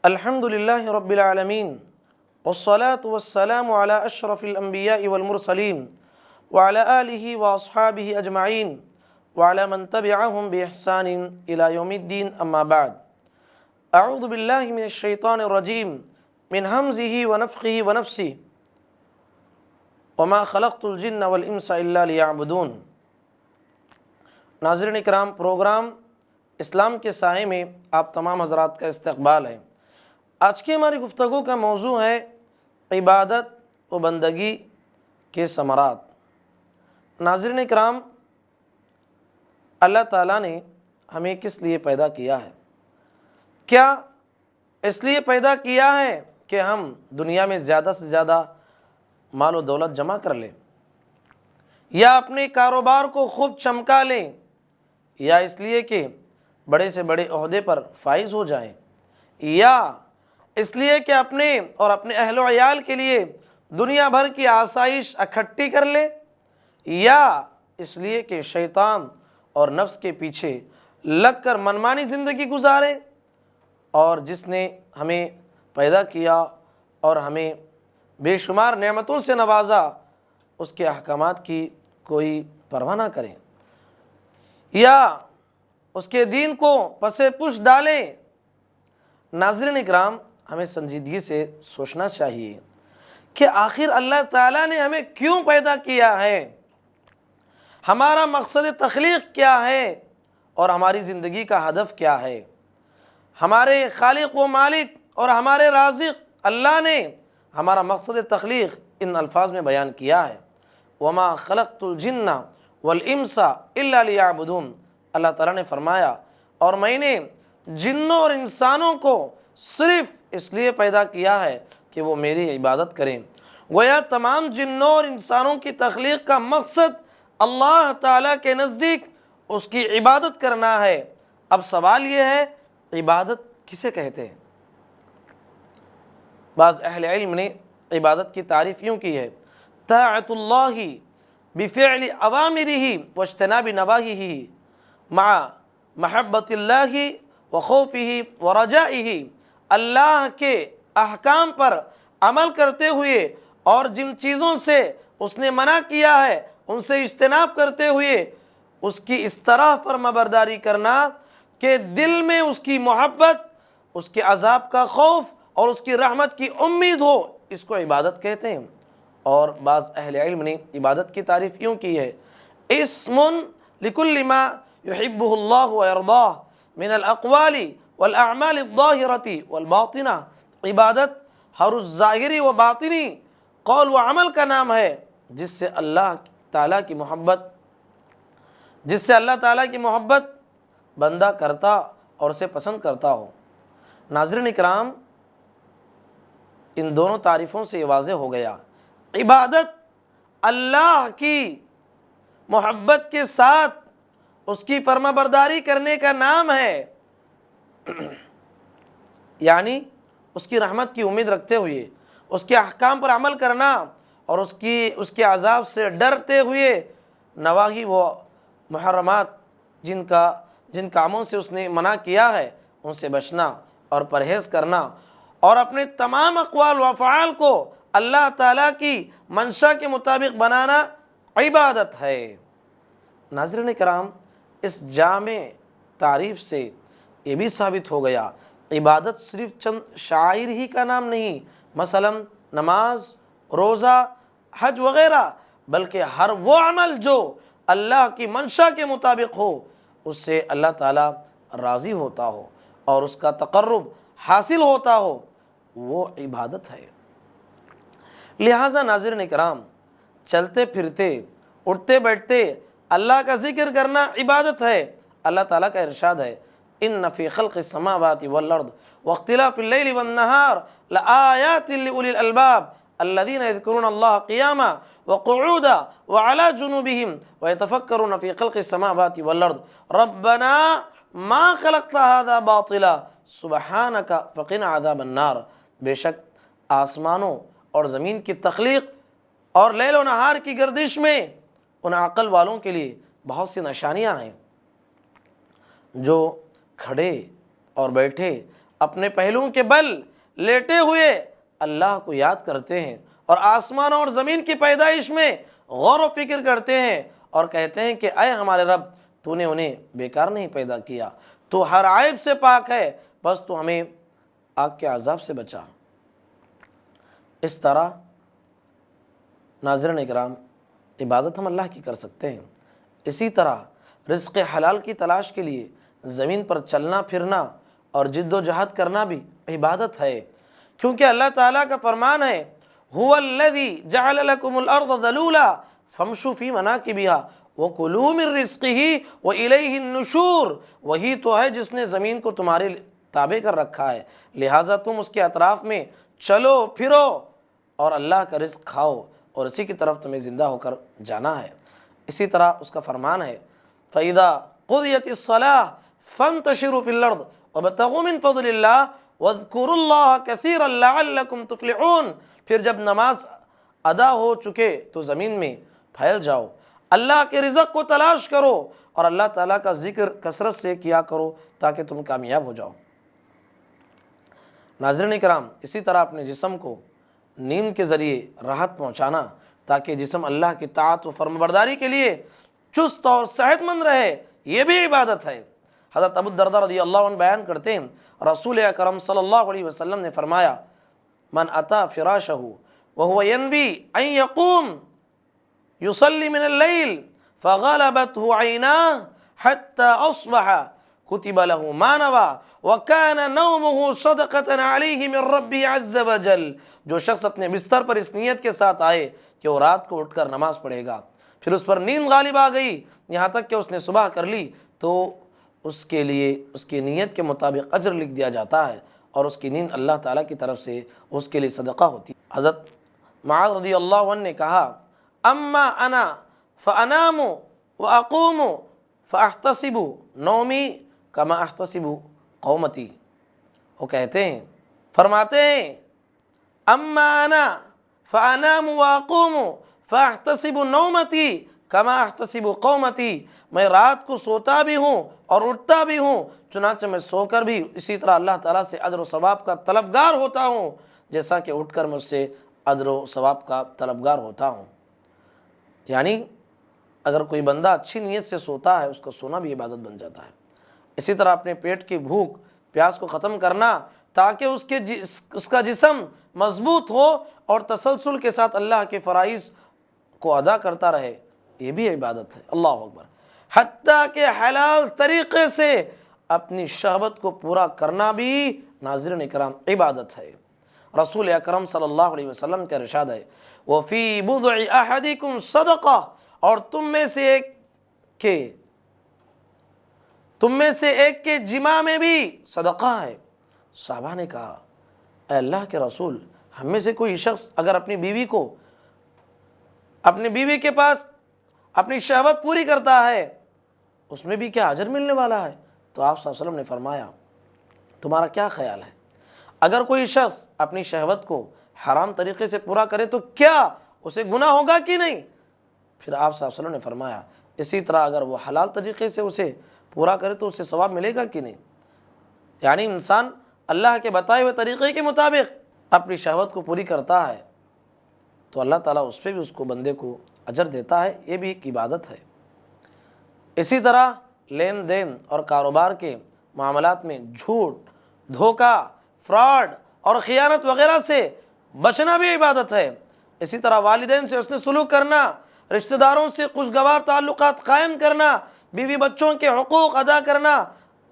الحمد لله رب العالمين والصلاة والسلام على أشرف الأنبياء والمرسلين وعلى آله وأصحابه أجمعين وعلى من تبعهم بإحسان إلى يوم الدين أما بعد أعوذ بالله من الشيطان الرجيم من همزه ونفخه ونفسه وما خلقت الجن والإنس إلا ليعبدون۔ ناظرین اکرام، پروگرام اسلام کے سائے میں آپ تمام حضرات کا استقبال ہے۔ آج کی ہماری گفتگو کا موضوع ہے عبادت و بندگی کے ثمرات۔ ناظرین اکرام، اللہ تعالیٰ نے ہمیں کس لیے پیدا کیا ہے؟ کیا اس لیے پیدا کیا ہے کہ ہم دنیا میں زیادہ سے زیادہ مال و دولت جمع کر لیں، یا اپنے کاروبار کو خوب چمکا لیں، یا اس لیے کہ بڑے سے بڑے عہدے پر فائز ہو جائیں، یا اس لیے کہ اپنے اور اپنے اہل و عیال کے لیے دنیا بھر کی آسائش اکٹھی کر لے، یا اس لیے کہ شیطان اور نفس کے پیچھے لگ کر منمانی زندگی گزارے؟ اور جس نے ہمیں پیدا کیا اور ہمیں بے شمار نعمتوں سے نوازا، اس کے احکامات کی کوئی پرواہ نہ کریں، یا اس کے دین کو پس پش ڈالیں؟ ناظرین اکرام، ہمیں سنجیدگی سے سوچنا چاہیے کہ آخر اللہ تعالیٰ نے ہمیں کیوں پیدا کیا ہے، ہمارا مقصد تخلیق کیا ہے، اور ہماری زندگی کا ہدف کیا ہے۔ ہمارے خالق و مالک اور ہمارے رازق اللہ نے ہمارا مقصد تخلیق ان الفاظ میں بیان کیا ہے، وَمَا خَلَقْتُ الْجِنَّ وَالْإِنسَ إِلَّا لِيَعْبُدُونَ۔ اللہ تعالیٰ نے فرمایا، اور میں نے جنوں اور انسانوں کو صرف اس لیے پیدا کیا ہے کہ وہ میری عبادت کریں۔ گویا تمام جنوں اور انسانوں کی تخلیق کا مقصد اللہ تعالیٰ کے نزدیک اس کی عبادت کرنا ہے۔ اب سوال یہ ہے، عبادت کسے کہتے ہیں؟ بعض اہل علم نے عبادت کی تعریف یوں کی ہے، طاعت اللہ بفعل اوامرہ واجتناب نواہیہ مع محبت اللہ وخوفہ ورجائہ۔ اللہ کے احکام پر عمل کرتے ہوئے اور جن چیزوں سے اس نے منع کیا ہے ان سے اجتناب کرتے ہوئے اس کی اس طرح فرمانبرداری کرنا کہ دل میں اس کی محبت، اس کے عذاب کا خوف اور اس کی رحمت کی امید ہو، اس کو عبادت کہتے ہیں۔ اور بعض اہل علم نے عبادت کی تعریف یوں کی ہے، اسم لکل ما یحبہ اللہ ویرضاہ من الاقوال والاعمال الظاہرۃ والباطنہ۔ عبادت ہر اس ظاہری و باطنی قول و عمل کا نام ہے جس سے اللہ تعالیٰ کی محبت بندہ کرتا اور اسے پسند کرتا ہو۔ ناظرین اکرام، ان دونوں تعریفوں سے یہ واضح ہو گیا، عبادت اللہ کی محبت کے ساتھ اس کی فرما برداری کرنے کا نام ہے، یعنی اس کی رحمت کی امید رکھتے ہوئے اس کے احکام پر عمل کرنا، اور اس کے عذاب سے ڈرتے ہوئے نواہی و محرمات جن کاموں سے اس نے منع کیا ہے ان سے بچنا اور پرہیز کرنا، اور اپنے تمام اقوال و افعال کو اللہ تعالیٰ کی منشا کے مطابق بنانا عبادت ہے۔ ناظرین کرام، اس جامع تعریف سے یہ بھی ثابت ہو گیا، عبادت صرف چند شعائر ہی کا نام نہیں، مثلا نماز، روزہ، حج وغیرہ، بلکہ ہر وہ عمل جو اللہ کی منشا کے مطابق ہو، اس سے اللہ تعالیٰ راضی ہوتا ہو اور اس کا تقرب حاصل ہوتا ہو، وہ عبادت ہے۔ لہٰذا ناظرین کرام، چلتے پھرتے، اٹھتے بیٹھتے اللہ کا ذکر کرنا عبادت ہے۔ اللہ تعالیٰ کا ارشاد ہے، ان فی خلق السماوات والارض واختلاف اللیل والنہار لآیات لأولی الالباب الذین یذکرون اللہ قیاما وقعودا وعلی جنوبہم ویتفکرون فی خلق السماوات والارض ربنا ما خلقت هذا باطلا سبحانک فقنا عذاب النار۔ بے شک آسمانوں اور زمین کی تخلیق اور لیل و نہار کی گردش میں ان عقل والوں کے لیے بہت سی نشانیاں ہیں جو کھڑے اور بیٹھے اپنے پہلوؤں کے بل لیٹے ہوئے اللہ کو یاد کرتے ہیں اور آسمانوں اور زمین کی پیدائش میں غور و فکر کرتے ہیں اور کہتے ہیں کہ اے ہمارے رب، تو نے انہیں بیکار نہیں پیدا کیا، تو ہر عیب سے پاک ہے، بس تو ہمیں آگ کے عذاب سے بچا۔ اس طرح ناظرین اکرام عبادت ہم اللہ کی کر سکتے ہیں۔ اسی طرح رزق حلال کی تلاش کے لیے زمین پر چلنا پھرنا اور جد و جہد کرنا بھی عبادت ہے، کیونکہ اللہ تعالیٰ کا فرمان ہے هو الذی جعل لکم الارض ذلولا فامشوا فی مناکبہا وکلوا من رزقہ والیہ النشور۔ وہی تو ہے جس نے زمین کو تمہارے تابع کر رکھا ہے، لہٰذا تم اس کے اطراف میں چلو پھرو اور اللہ کا رزق کھاؤ، اور اسی کی طرف تمہیں زندہ ہو کر جانا ہے۔ اسی طرح اس کا فرمان ہے فَإِذَا قُضِيَتِ الصَّلَاةُ فَانْتَشِرُوا فِي الْأَرْضِ وَابْتَغُوا مِنْ فَضْلِ اللَّهِ وَاذْكُرُوا اللَّهَ كَثِيرًا لَعَلَّكُمْ تُفْلِحُونَ۔ پھر جب نماز ادا ہو چکے تو زمین میں پھیل جاؤ، اللہ کے رزق کو تلاش کرو اور اللہ تعالیٰ کا ذکر کثرت سے کیا کرو تاکہ تم کامیاب ہو جاؤ۔ ناظرین اکرام، اسی طرح اپنے جسم کو نیند کے ذریعے راحت پہنچانا تاکہ جسم اللہ کی طاعت و فرمانبرداری کے لیے چست اور صحت مند رہے، یہ بھی عبادت ہے۔ حضرت ابو الدرداء رضی اللہ عنہ بیان کرتے ہیں رسول اکرم صلی اللہ علیہ وسلم نے فرمایا من اتا فراشہ وهو ينوي ان يقوم يصلي من الليل فغلبته عيناه حتى اصبح كتب له ما نوى وكان نومه صدقة عليه من ربه عز وجل۔ جو شخص اپنے بستر پر اس نیت کے ساتھ آئے کہ وہ رات کو اٹھ کر نماز پڑھے گا، پھر اس پر نیند غالب آ گئی یہاں تک کہ اس نے صبح کر لی، تو اس کے لیے اس کی نیت کے مطابق اجر لکھ دیا جاتا ہے اور اس کی نیند اللہ تعالیٰ کی طرف سے اس کے لیے صدقہ ہوتی ہے۔ حضرت معاذ رضی اللہ عنہ نے کہا اما انا فانام واقوم فاحتسب نومی کما احتسب قومتی۔ وہ کہتے ہیں، فرماتے ہیں اما انا فانام واقوم فاحتسب نومتی کما احتسب قومتی۔ میں رات کو سوتا بھی ہوں اور اٹھتا بھی ہوں، چنانچہ میں سو کر بھی اسی طرح اللہ تعالیٰ سے اجر و ثواب کا طلبگار ہوتا ہوں جیسا کہ اٹھ کر میں اس سے اجر و ثواب کا طلبگار ہوتا ہوں۔ یعنی اگر کوئی بندہ اچھی نیت سے سوتا ہے اس کا سونا بھی عبادت بن جاتا ہے۔ اسی طرح اپنے پیٹ کی بھوک پیاس کو ختم کرنا تاکہ اس کا جسم مضبوط ہو اور تسلسل کے ساتھ اللہ کے فرائض کو ادا کرتا رہے، یہ بھی عبادت ہے۔ اللہ اکبر۔ حتیٰ کہ حلال طریقے سے اپنی شہوت کو پورا کرنا بھی ناظرین اکرام عبادت ہے۔ رسول اکرم صلی اللہ علیہ وسلم کا ارشاد ہے وَفِي بُضْعِ أَحَدِكُمْ صَدَقَةٌ، اور تم میں سے ایک کے جماع میں بھی صدقہ ہے۔ صحابہ نے کہا اے اللہ کے رسول، ہم میں سے کوئی شخص اگر اپنی بیوی کے پاس اپنی شہوت پوری کرتا ہے اس میں بھی کیا اجر ملنے والا ہے؟ تو آپ صلی اللہ علیہ وسلم نے فرمایا تمہارا کیا خیال ہے، اگر کوئی شخص اپنی شہوت کو حرام طریقے سے پورا کرے تو کیا اسے گناہ ہوگا کہ نہیں؟ پھر آپ صلی اللہ علیہ وسلم نے فرمایا اسی طرح اگر وہ حلال طریقے سے اسے پورا کرے تو اسے ثواب ملے گا کہ نہیں؟ یعنی انسان اللہ کے بتائے ہوئے طریقے کے مطابق اپنی شہوت کو پوری کرتا ہے تو اللہ تعالیٰ اس پہ بھی اس کو بندے کو اجر دیتا ہے، یہ بھی ایک عبادت ہے۔ اسی طرح لین دین اور کاروبار کے معاملات میں جھوٹ، دھوکہ، فراڈ اور خیانت وغیرہ سے بچنا بھی عبادت ہے۔ اسی طرح والدین سے حسن سلوک کرنا، رشتہ داروں سے خوشگوار تعلقات قائم کرنا، بیوی بچوں کے حقوق ادا کرنا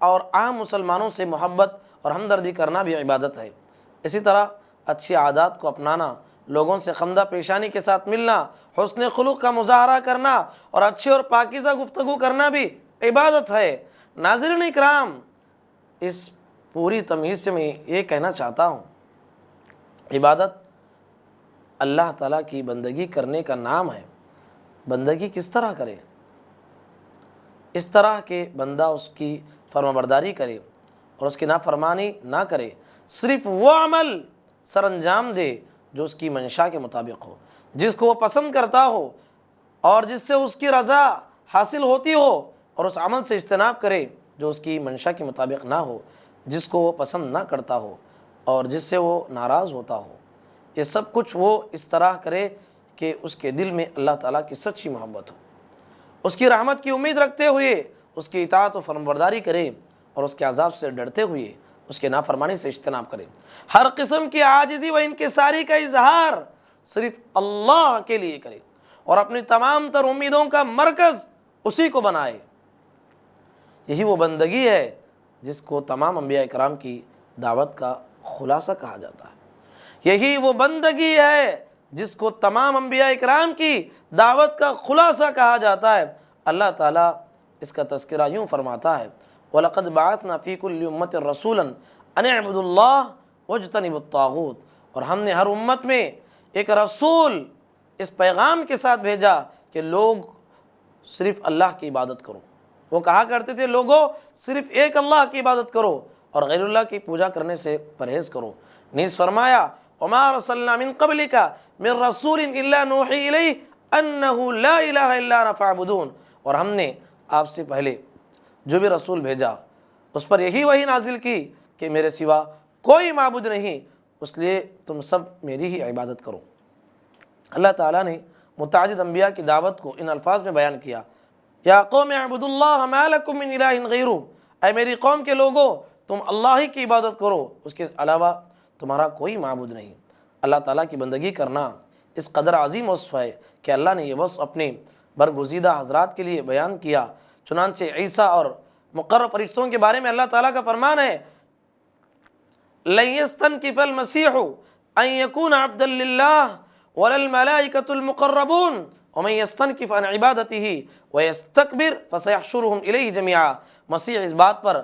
اور عام مسلمانوں سے محبت اور ہمدردی کرنا بھی عبادت ہے۔ اسی طرح اچھی عادات کو اپنانا، لوگوں سے خندہ پیشانی کے ساتھ ملنا، حسن خلق کا مظاہرہ کرنا اور اچھی اور پاکیزہ گفتگو کرنا بھی عبادت ہے۔ ناظرین اکرام، اس پوری تمیز سے میں یہ کہنا چاہتا ہوں عبادت اللہ تعالیٰ کی بندگی کرنے کا نام ہے۔ بندگی کس طرح کرے؟ اس طرح کہ بندہ اس کی فرمانبرداری کرے اور اس کی نافرمانی نہ کرے، صرف وہ عمل سر انجام دے جو اس کی منشا کے مطابق ہو، جس کو وہ پسند کرتا ہو اور جس سے اس کی رضا حاصل ہوتی ہو، اور اس عمل سے اجتناب کرے جو اس کی منشا کے مطابق نہ ہو۔ جس کو وہ پسند نہ کرتا ہو اور جس سے وہ ناراض ہوتا ہو، یہ سب کچھ وہ اس طرح کرے کہ اس کے دل میں اللہ تعالیٰ کی سچی محبت ہو، اس کی رحمت کی امید رکھتے ہوئے اس کی اطاعت و فرمانبرداری کرے اور اس کے عذاب سے ڈرتے ہوئے اس کے نافرمانی سے اجتناب کرے۔ ہر قسم کی عاجزی و انکساری کا اظہار صرف اللہ کے لیے کرے اور اپنی تمام تر امیدوں کا مرکز اسی کو بنائے۔ یہی وہ بندگی ہے جس کو تمام انبیاء کرام کی دعوت کا خلاصہ کہا جاتا ہے۔ یہی وہ بندگی ہے جس کو تمام انبیاء کرام کی دعوت کا خلاصہ کہا جاتا ہے۔ اللہ تعالیٰ اس کا تذکرہ یوں فرماتا ہے، وَلَقَدْ بَعَثْنَا فِي كُلِّ أُمَّةٍ رَسُولًا أَنِ اعْبُدُوا اللَّهَ وَاجْتَنِبُوا الطَّاغُوتَ، اور ہم نے ہر امت میں ایک رسول اس پیغام کے ساتھ بھیجا کہ لوگ صرف اللہ کی عبادت کرو۔ وہ کہا کرتے تھے لوگوں صرف ایک اللہ کی عبادت کرو اور غیر اللہ کی پوجا کرنے سے پرہیز کرو۔ نیز فرمایا وَمَا أَرْسَلْنَا مِن قَبْلِكَ مِن رَّسُولٍ إِلَّا نُوحِي إِلَيْهِ أَنَّهُ لَا إِلَٰهَ إِلَّا أَنَا فَاعْبُدُونِ، اور ہم نے آپ سے پہلے جو بھی رسول بھیجا اس پر یہی وحی نازل کی کہ میرے سوا کوئی معبود نہیں، اس لیے تم سب میری ہی عبادت کرو۔ اللہ تعالیٰ نے متعدد انبیاء کی دعوت کو ان الفاظ میں بیان کیا، یا قوم اعبدوا اللہ ما لکم من الہ غیرہ، اے میری قوم کے لوگوں تم اللہ ہی کی عبادت کرو، اس کے علاوہ تمہارا کوئی معبود نہیں۔ اللہ تعالیٰ کی بندگی کرنا اس قدر عظیم وصف ہے کہ اللہ نے یہ وصف اپنے برگزیدہ حضرات کے لیے بیان کیا۔ چنانچہ عیسیٰ اور مقرب فرشتوں کے بارے میں اللہ تعالیٰ کا فرمان ہے لَن يَسْتَنْكِفَ الْمَسِيحُ أَن يَكُونَ عَبْدًا لِلَّهِ وَلَا الْمَلَائِكَةُ الْمُقَرَّبُونَ وَمَن يَسْتَنْكِفْ عَنْ عِبَادَتِهِ وَيَسْتَكْبِرْ فَسَيَحْشُرُهُمْ إِلَيْهِ جَمِيعًا، مسیح اس بات پر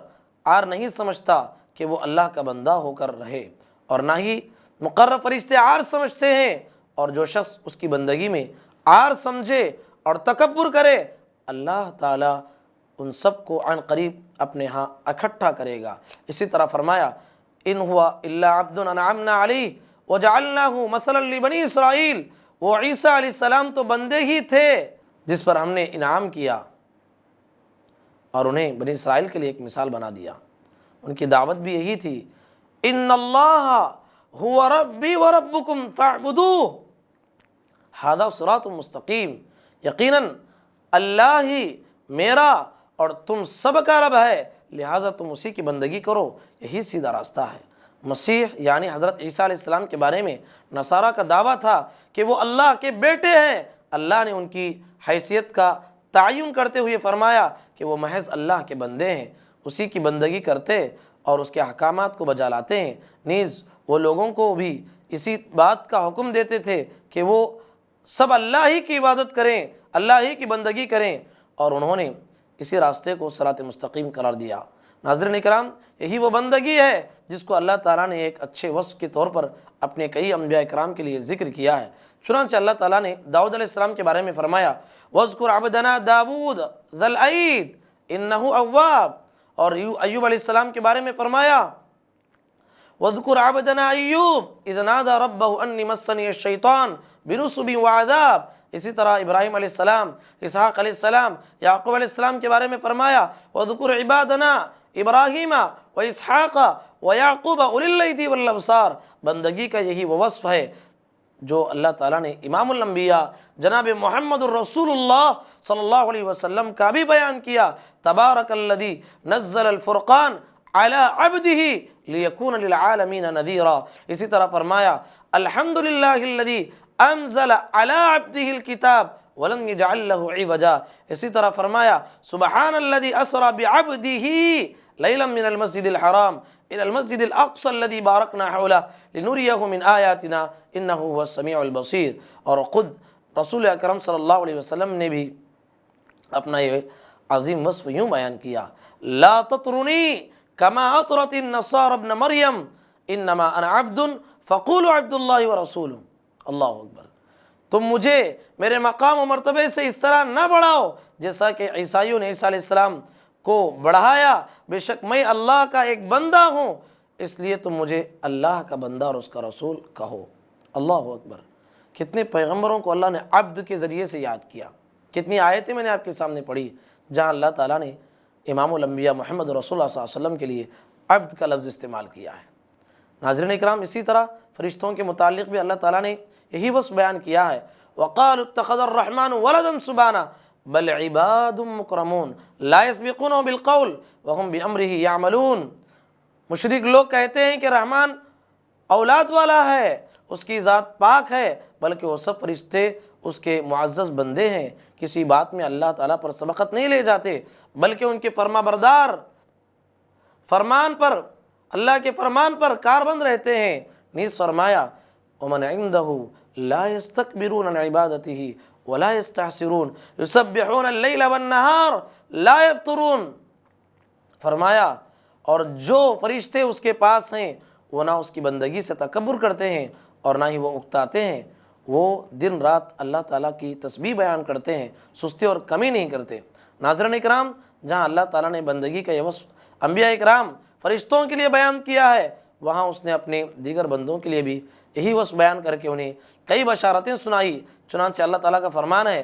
عار نہیں سمجھتا کہ وہ اللہ کا بندہ ہو کر رہے، اور نہ ہی مقرب فرشتے عار سمجھتے ہیں، اور جو شخص اس کی بندگی میں عار سمجھے اور تکبر کرے اللہ تعالیٰ ان سب کو عن قریب اپنے ہاں اکٹھا کرے گا۔ اسی طرح فرمایا ان ہوا الا عبد انعمنا علیہ وجعلناہ مثلا لبنی اسرائیل، وہ عیسیٰ علیہ السلام تو بندے ہی تھے جس پر ہم نے انعام کیا اور انہیں بنی اسرائیل کے لیے ایک مثال بنا دیا۔ ان کی دعوت بھی یہی تھی، ان اللہ هو ربی وربکم فاعبدوہ ھذا صراط مستقیم، یقیناً اللہ ہی میرا اور تم سب کا رب ہے، لہٰذا تم اسی کی بندگی کرو، یہی سیدھا راستہ ہے۔ مسیح یعنی حضرت عیسیٰ علیہ السلام کے بارے میں نصارہ کا دعویٰ تھا کہ وہ اللہ کے بیٹے ہیں۔ اللہ نے ان کی حیثیت کا تعین کرتے ہوئے فرمایا کہ وہ محض اللہ کے بندے ہیں، اسی کی بندگی کرتے اور اس کے احکامات کو بجا لاتے ہیں۔ نیز وہ لوگوں کو بھی اسی بات کا حکم دیتے تھے کہ وہ سب اللہ ہی کی عبادت کریں، اللہ ہی کی بندگی کریں، اور انہوں نے اسی راستے کو صراط مستقیم قرار دیا۔ ناظرین اکرام، یہی وہ بندگی ہے جس کو اللہ تعالیٰ نے ایک اچھے وصف کے طور پر اپنے کئی انبیاء کرام کے لیے ذکر کیا ہے۔ چنانچہ اللہ تعالیٰ نے داؤد علیہ السلام کے بارے میں فرمایا وَاذْكُرْ عَبْدَنَا دَاوُودَ ذَا الْأَيْدِ إِنَّهُ أَوَّابٌ، اور ایوب علیہ السلام کے بارے میں فرمایا وَاذْكُرْ عَبْدَنَا أَيُّوبَ إِذْ نَادَى رَبَّهُ أَنِّي مَسَّنِيَ الشَّيْطَانُ بِنُصْبٍ وَعَذَابٍ۔ اسی طرح ابراہیم علیہ السلام، اسحاق علیہ السلام، یعقوب علیہ السلام کے بارے میں فرمایا وَاذْكُرْ عِبَادَنَا إِبْرَاهِيمَ وَإِسْحَاقَ وَيَعْقُوبَ أُولِي الْأَيْدِي وَالْأَبْصَارِ۔ بندگی کا یہی وہ وصف ہے جو اللہ تعالیٰ نے امام الانبیاء جناب محمد الرسول اللہ صلی اللہ علیہ وسلم کا بھی بیان کیا، تبارک الذی نزل الفرقان علی عبدہ لیکون للعالمین نذیرا۔ اسی طرح فرمایا الحمدللہ الذی انزل علی عبدہ الکتاب ولم یجعل لہ عوجا۔ اسی طرح فرمایا سبحان الذی اسری بعبدہ لیلا من المسجد الحرام إلى المسجد الأقصى الذي باركنا حوله لنريه من آياتنا إنه هو السميع البصير۔ اور خود رسول اکرم صلی اللہ علیہ وسلم نے بھی اپنا یہ عظیم وصف یوں بیان کیا لا تطرنی كما اطرت النصارى ابن مریم انما انا عبد فقولوا عبد اللہ ورسولہ۔ اللہ اکبر، تم مجھے میرے مقام و مرتبے سے اس طرح نہ بڑھاؤ جیسا کہ عیسائیوں نے عیسیٰ علیہ السلام کو بڑھایا، بے شک میں اللہ کا ایک بندہ ہوں، اس لیے تم مجھے اللہ کا بندہ اور اس کا رسول کہو۔ اللہ اکبر، کتنے پیغمبروں کو اللہ نے عبد کے ذریعے سے یاد کیا، کتنی آیتیں میں نے آپ کے سامنے پڑھی جہاں اللہ تعالیٰ نے امام الانبیاء محمد رسول اللہ صلی اللہ علیہ وسلم کے لیے عبد کا لفظ استعمال کیا ہے۔ ناظرین اکرام، اسی طرح فرشتوں کے متعلق بھی اللہ تعالیٰ نے یہی وصف بیان کیا ہے، وَقَالُوا اتَّخَذَ الرَّحْمَنُ وَلَدًا سُبْحَانَهُ بَلْ عِبَادٌ مُكْرَمُونَ لَا يَسْبِقُونَهُ بِالْقَوْلِ وَهُمْ بِأَمْرِهِ يَعْمَلُونَ۔ مشرک لوگ کہتے ہیں کہ رحمان اولاد والا ہے، اس کی ذات پاک ہے، بلکہ وہ سب فرشتے اس کے معزز بندے ہیں، کسی بات میں اللہ تعالیٰ پر سبقت نہیں لے جاتے، بلکہ ان کے فرما بردار، فرمان پر، اللہ کے فرمان پر کاربند رہتے ہیں۔ نیز فرمایا وَمَنْ عِنْدَهُ لَا يَسْتَكْبِرُونَ عَنْ عِبَادَتِهِ وَلَا يَسْتَحْسِرُونَ يُسَبِّحُونَ اللَّيْلَ وَالنَّهَارَ لَا يَفْتُرُونَ۔ فرمایا اور جو فرشتے اس کے پاس ہیں وہ نہ اس کی بندگی سے تکبر کرتے ہیں اور نہ ہی وہ اکتاتے ہیں، وہ دن رات اللہ تعالیٰ کی تسبیح بیان کرتے ہیں، سستی اور کمی نہیں کرتے۔ ناظرین اکرام، جہاں اللہ تعالیٰ نے بندگی کا یہ وصف انبیاء اکرام فرشتوں کے لیے بیان کیا ہے، وہاں اس نے اپنے دیگر بندوں کے لیے بھی یہی وصف بیان کر کے انہیں کئی بشارتیں سنائی۔ چنانچہ اللہ تعالیٰ کا فرمان ہے،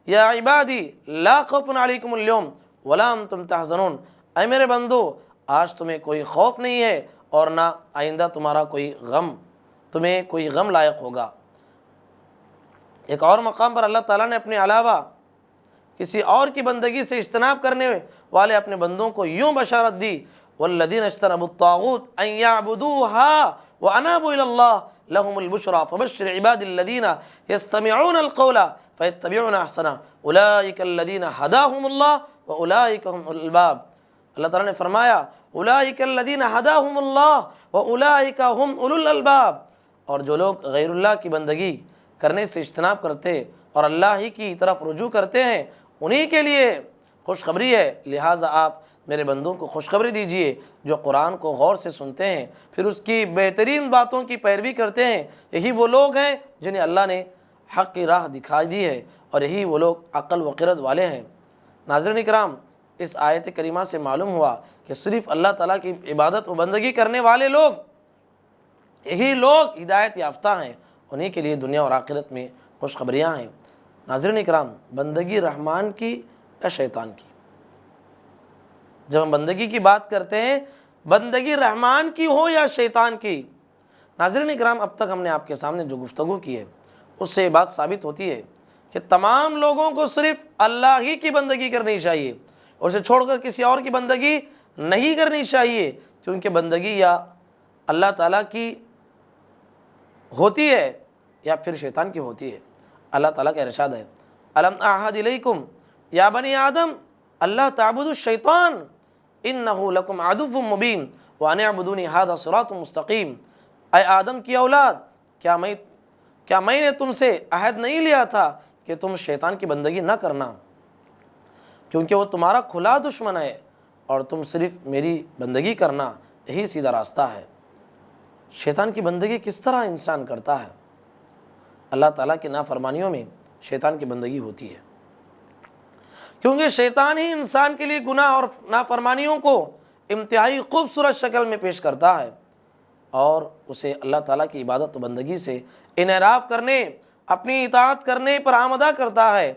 یا عبادی لا خوف علیکم اليوم ولا انتم تحزنون، اے میرے بندو آج تمہیں کوئی خوف نہیں ہے اور نہ آئندہ تمہیں کوئی غم لاحق ہوگا۔ ایک اور مقام پر اللہ تعالیٰ نے اپنے علاوہ کسی اور کی بندگی سے اجتناب کرنے والے اپنے بندوں کو یوں بشارت دی، والذین اجتنبوا الطاغوت ان یعبدوها وانابوا الی اللہ لهم البشری فبشر عباد الذین یستمعون القول فیتبعون احسنہ اولئک الذین ہداہم اللہ واولئک هم الالباب۔ اللہ تعالیٰ نے فرمایا اولئک الذین ہداہم اللہ واولئک هم اولو الالباب، اور جو لوگ غیر اللہ کی بندگی کرنے سے اجتناب کرتے اور اللہ ہی کی طرف رجوع کرتے ہیں انہی کے لیے خوشخبری ہے، لہٰذا آپ میرے بندوں کو خوشخبری دیجئے جو قرآن کو غور سے سنتے ہیں پھر اس کی بہترین باتوں کی پیروی کرتے ہیں، یہی وہ لوگ ہیں جنہیں اللہ نے حق کی راہ دکھائی دی ہے، اور یہی وہ لوگ عقل و خرد والے ہیں۔ ناظرین اکرام، اس آیت کریمہ سے معلوم ہوا کہ صرف اللہ تعالیٰ کی عبادت و بندگی کرنے والے لوگ، یہی لوگ ہدایت یافتہ ہیں، انہی کے لیے دنیا اور آخرت میں خوشخبریاں ہیں۔ ناظرین اکرام، بندگی رحمان کی یا شیطان کی؟ جب ہم بندگی کی بات کرتے ہیں، بندگی رحمان کی ہو یا شیطان کی؟ ناظرین اکرام، اب تک ہم نے آپ کے سامنے جو گفتگو کی ہے اس سے یہ بات ثابت ہوتی ہے کہ تمام لوگوں کو صرف اللہ ہی کی بندگی کرنی چاہیے اور اسے چھوڑ کر کسی اور کی بندگی نہیں کرنی چاہیے، کیونکہ بندگی یا اللہ تعالیٰ کی ہوتی ہے یا پھر شیطان کی ہوتی ہے۔ اللہ تعالیٰ کا ارشاد ہے، الم اعہد الیکم یا بنی آدم اللہ تعبدوا الشیطان انہ لکم عدو مبین وان اعبدونی ھذا صراط مستقیم۔ اے آدم کی اولاد، کیا میں نے تم سے عہد نہیں لیا تھا کہ تم شیطان کی بندگی نہ کرنا، کیونکہ وہ تمہارا کھلا دشمن ہے، اور تم صرف میری بندگی کرنا، یہی سیدھا راستہ ہے۔ شیطان کی بندگی کس طرح انسان کرتا ہے؟ اللہ تعالیٰ کی نافرمانیوں میں شیطان کی بندگی ہوتی ہے، کیونکہ شیطان ہی انسان کے لیے گناہ اور نافرمانیوں کو انتہائی خوبصورت شکل میں پیش کرتا ہے اور اسے اللہ تعالیٰ کی عبادت و بندگی سے انحراف کرنے، اپنی اطاعت کرنے پر آمادہ کرتا ہے۔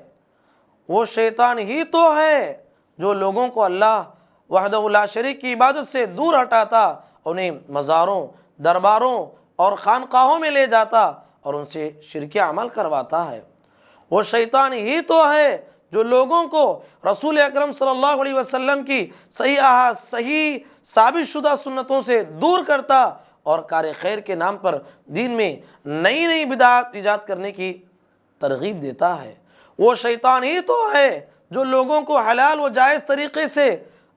وہ شیطان ہی تو ہے جو لوگوں کو اللہ وحدہ لا شریک کی عبادت سے دور ہٹاتا، انہیں مزاروں، درباروں اور خانقاہوں میں لے جاتا اور ان سے شرک عمل کرواتا ہے۔ وہ شیطان ہی تو ہے جو لوگوں کو رسول اکرم صلی اللہ علیہ وسلم کی صحیح ثابت شدہ سنتوں سے دور کرتا اور کار خیر کے نام پر دین میں نئی بدعات ایجاد کرنے کی ترغیب دیتا ہے۔ وہ شیطان ہی تو ہے جو لوگوں کو حلال و جائز طریقے سے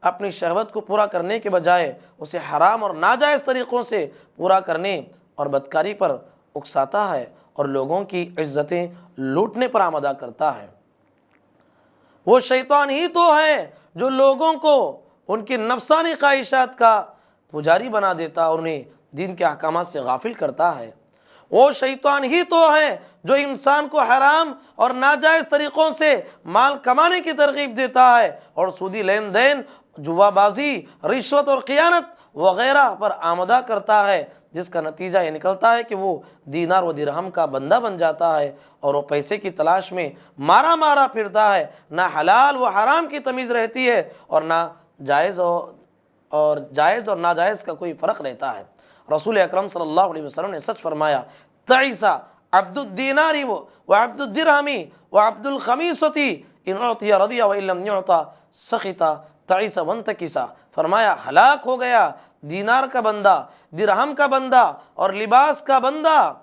اپنی شہوت کو پورا کرنے کے بجائے اسے حرام اور ناجائز طریقوں سے پورا کرنے اور بدکاری پر اکساتا ہے اور لوگوں کی عزتیں لوٹنے پر آمادہ کرتا ہے۔ وہ شیطان ہی تو ہے جو لوگوں کو ان کی نفسانی خواہشات کا پجاری بنا دیتا اور انہیں دین کے احکامات سے غافل کرتا ہے۔ وہ شیطان ہی تو ہے جو انسان کو حرام اور ناجائز طریقوں سے مال کمانے کی ترغیب دیتا ہے اور سودی لین دین، جوا بازی، رشوت اور خیانت وغیرہ پر آمادہ کرتا ہے، جس کا نتیجہ یہ نکلتا ہے کہ وہ دینار و درہم کا بندہ بن جاتا ہے اور وہ پیسے کی تلاش میں مارا پھرتا ہے۔ نہ حلال و حرام کی تمیز رہتی ہے اور نہ جائز و اور جائز اور ناجائز کا کوئی فرق رہتا ہے۔ رسول اکرم صلی اللہ علیہ وسلم نے سچ فرمایا، تعیسا عبد الدیناری و عبد الدرہمی و عبد الخمیستی ان اعطی رضی و ان لم یعطا سخطا تعیسا وانتکسا۔ فرمایا ہلاک ہو گیا دینار کا بندہ، درہم کا بندہ اور لباس کا بندہ،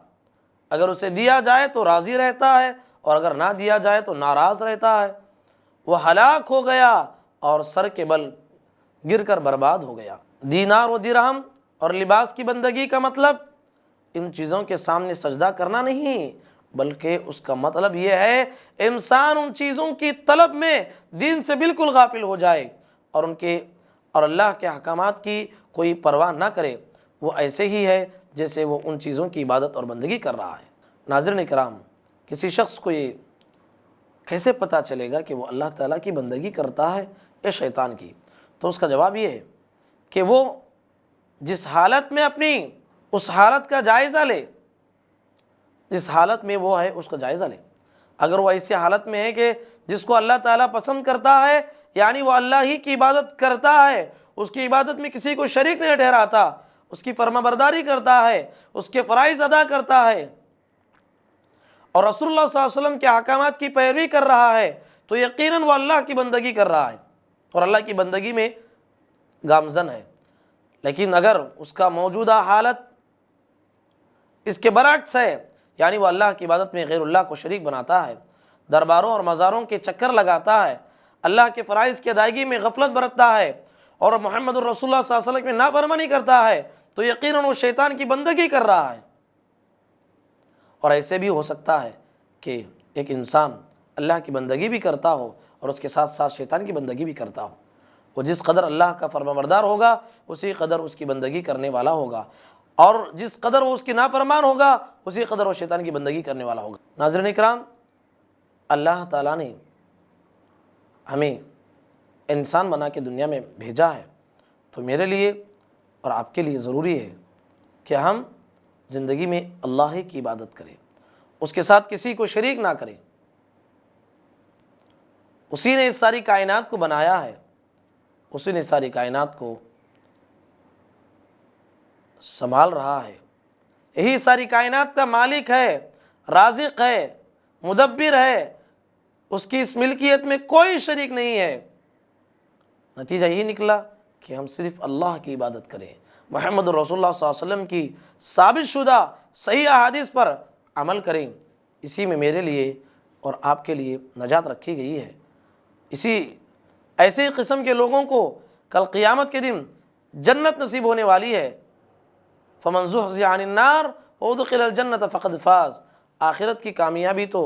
اگر اسے دیا جائے تو راضی رہتا ہے اور اگر نہ دیا جائے تو ناراض رہتا ہے۔ وہ ہلاک ہو گیا اور سر کے بل گر کر برباد ہو گیا۔ دینار و درہم اور لباس کی بندگی کا مطلب ان چیزوں کے سامنے سجدہ کرنا نہیں، بلکہ اس کا مطلب یہ ہے انسان ان چیزوں کی طلب میں دین سے بالکل غافل ہو جائے اور اللہ کے احکامات کی کوئی پرواہ نہ کرے۔ وہ ایسے ہی ہے جیسے وہ ان چیزوں کی عبادت اور بندگی کر رہا ہے۔ ناظرین کرام، کسی شخص کو یہ کیسے پتہ چلے گا کہ وہ اللہ تعالیٰ کی بندگی کرتا ہے یا شیطان کی؟ تو اس کا جواب یہ ہے کہ وہ جس حالت میں اپنی اس حالت کا جائزہ لے، جس حالت میں وہ ہے اس کا جائزہ لے۔ اگر وہ ایسی حالت میں ہے کہ جس کو اللہ تعالیٰ پسند کرتا ہے، یعنی وہ اللہ ہی کی عبادت کرتا ہے، اس کی عبادت میں کسی کو شریک نہیں ٹھہراتا، اس کی فرما برداری کرتا ہے، اس کے فرائض ادا کرتا ہے اور رسول اللہ صلی اللہ علیہ وسلم کے احکامات کی پیروی کر رہا ہے، تو یقیناً وہ اللہ کی بندگی کر رہا ہے اور اللہ کی بندگی میں گامزن ہے۔ لیکن اگر اس کا موجودہ حالت اس کے برعکس ہے، یعنی وہ اللہ کی عبادت میں غیر اللہ کو شریک بناتا ہے، درباروں اور مزاروں کے چکر لگاتا ہے، اللہ کے فرائض کی ادائیگی میں غفلت برتتا ہے اور محمد الرسول اللہ صلی اللہ علیہ وسلم میں نافرمانی کرتا ہے، تو یقیناً وہ شیطان کی بندگی کر رہا ہے۔ اور ایسے بھی ہو سکتا ہے کہ ایک انسان اللہ کی بندگی بھی کرتا ہو اور اس کے ساتھ ساتھ شیطان کی بندگی بھی کرتا ہو۔ وہ جس قدر اللہ کا فرمانبردار ہوگا اسی قدر اس کی بندگی کرنے والا ہوگا، اور جس قدر وہ اس کی نافرمان ہوگا اسی قدر وہ شیطان کی بندگی کرنے والا ہوگا۔ ناظرین اکرام، اللہ تعالیٰ نے ہمیں انسان بنا کے دنیا میں بھیجا ہے، تو میرے لیے اور آپ کے لیے ضروری ہے کہ ہم زندگی میں اللہ ہی کی عبادت کریں، اس کے ساتھ کسی کو شریک نہ کریں۔ اسی نے اس ساری کائنات کو بنایا ہے، اسی نے ساری کائنات کو سنبھال رہا ہے، یہی ساری کائنات کا مالک ہے، رازق ہے، مدبر ہے، اس کی اس ملکیت میں کوئی شریک نہیں ہے۔ نتیجہ یہی نکلا کہ ہم صرف اللہ کی عبادت کریں، محمد رسول اللہ صلی اللہ علیہ وسلم کی ثابت شدہ صحیح احادیث پر عمل کریں۔ اسی میں میرے لیے اور آپ کے لیے نجات رکھی گئی ہے۔ ایسے قسم کے لوگوں کو کل قیامت کے دن جنت نصیب ہونے والی ہے۔ فمن زحزح عن النار وادخل الجنت فقد فاز۔ آخرت کی کامیابی تو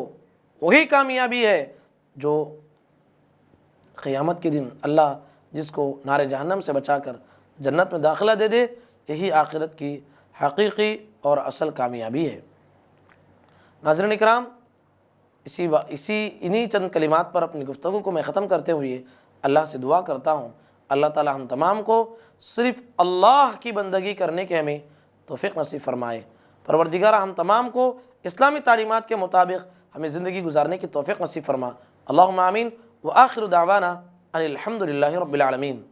وہی کامیابی ہے جو قیامت کے دن اللہ جس کو نار جہنم سے بچا کر جنت میں داخلہ دے دے، یہی آخرت کی حقیقی اور اصل کامیابی ہے۔ ناظرین اکرام، انہی چند کلمات پر اپنی گفتگو کو میں ختم کرتے ہوئے اللہ سے دعا کرتا ہوں، اللہ تعالی ہم تمام کو صرف اللہ کی بندگی کرنے کے ہمیں توفیق نصیب فرمائے۔ پروردگار ہم تمام کو اسلامی تعلیمات کے مطابق ہمیں زندگی گزارنے کی توفیق نصیب فرما۔ اللہم آمین، وآخر دعوانا ان الحمد للہ رب العالمین۔